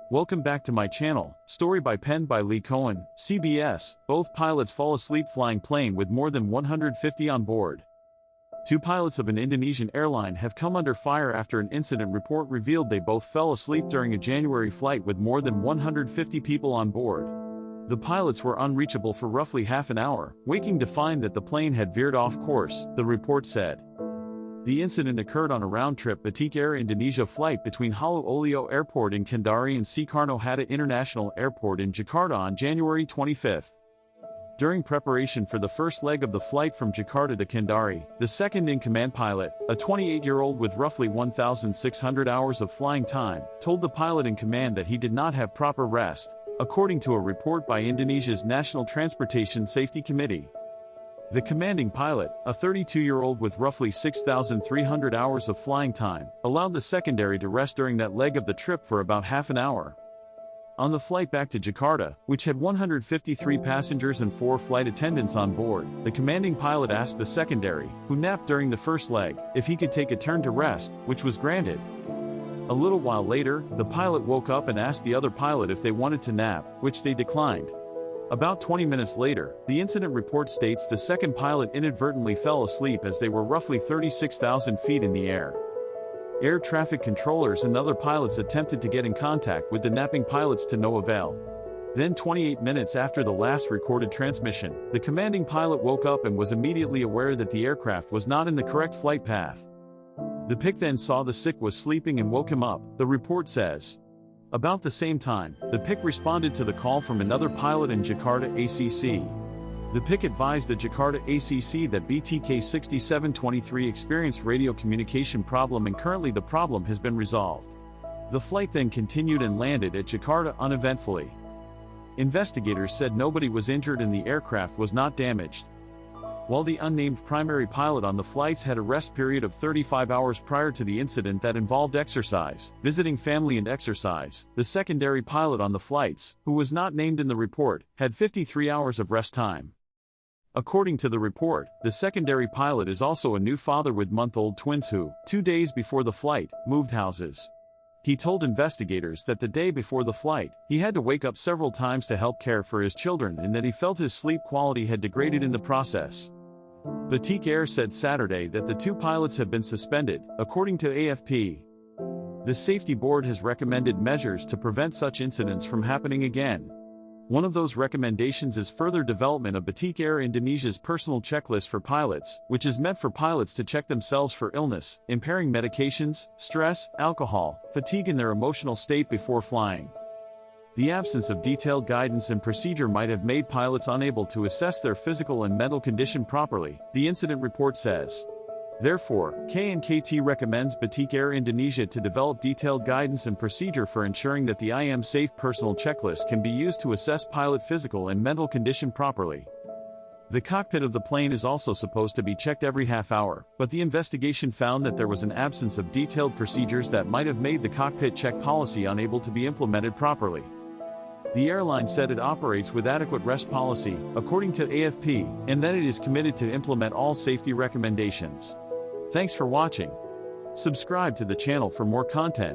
Welcome back to my channel. Story penned by Lee Cohen, CBS. Both pilots fall asleep flying plane with more than 150 on board. Two pilots of an Indonesian airline have come under fire after an incident report revealed they both fell asleep during a January flight with more than 150 people on board. The pilots were unreachable for roughly half an hour, waking to find that the plane had veered off course, the report said. The incident occurred on a round-trip Batik Air Indonesia flight between Halu Olio Airport in Kendari and Soekarno-Hatta International Airport in Jakarta on January 25. During preparation for the first leg of the flight from Jakarta to Kendari, the second-in-command pilot, a 28-year-old with roughly 1,600 hours of flying time, told the pilot in command that he did not have proper rest, according to a report by Indonesia's National Transportation Safety Committee. The commanding pilot, a 32-year-old with roughly 6,300 hours of flying time, allowed the secondary to rest during that leg of the trip for about half an hour. On the flight back to Jakarta, which had 153 passengers and 4 flight attendants on board, the commanding pilot asked the secondary, who napped during the first leg, if he could take a turn to rest, which was granted. A little while later, the pilot woke up and asked the other pilot if they wanted to nap, which they declined. About 20 minutes later, the incident report states the second pilot inadvertently fell asleep as they were roughly 36,000 feet in the air. Air traffic controllers and other pilots attempted to get in contact with the napping pilots to no avail. Then 28 minutes after the last recorded transmission, the commanding pilot woke up and was immediately aware that the aircraft was not in the correct flight path. The PIC then saw the sick was sleeping and woke him up, the report says. About the same time, the PIC responded to the call from another pilot in Jakarta ACC. The PIC advised the Jakarta ACC that BTK 6723 experienced radio communication problem and currently the problem has been resolved. The flight then continued and landed at Jakarta uneventfully. Investigators said nobody was injured and the aircraft was not damaged. While the unnamed primary pilot on the flights had a rest period of 35 hours prior to the incident that involved exercise, visiting family and exercise, the secondary pilot on the flights, who was not named in the report, had 53 hours of rest time. According to the report, the secondary pilot is also a new father with month-old twins who, 2 days before the flight, moved houses. He told investigators that the day before the flight, he had to wake up several times to help care for his children and that he felt his sleep quality had degraded in the process. Batik Air said Saturday that the two pilots have been suspended, according to AFP. The safety board has recommended measures to prevent such incidents from happening again. One of those recommendations is further development of Batik Air Indonesia's personal checklist for pilots, which is meant for pilots to check themselves for illness, impairing medications, stress, alcohol, fatigue and their emotional state before flying. The absence of detailed guidance and procedure might have made pilots unable to assess their physical and mental condition properly, the incident report says. Therefore, KNKT recommends Batik Air Indonesia to develop detailed guidance and procedure for ensuring that the IM Safe personal checklist can be used to assess pilot physical and mental condition properly. The cockpit of the plane is also supposed to be checked every half hour, but the investigation found that there was an absence of detailed procedures that might have made the cockpit check policy unable to be implemented properly. The airline said it operates with adequate rest policy, according to AFP, and that it is committed to implement all safety recommendations. Thanks for watching. Subscribe to the channel for more content.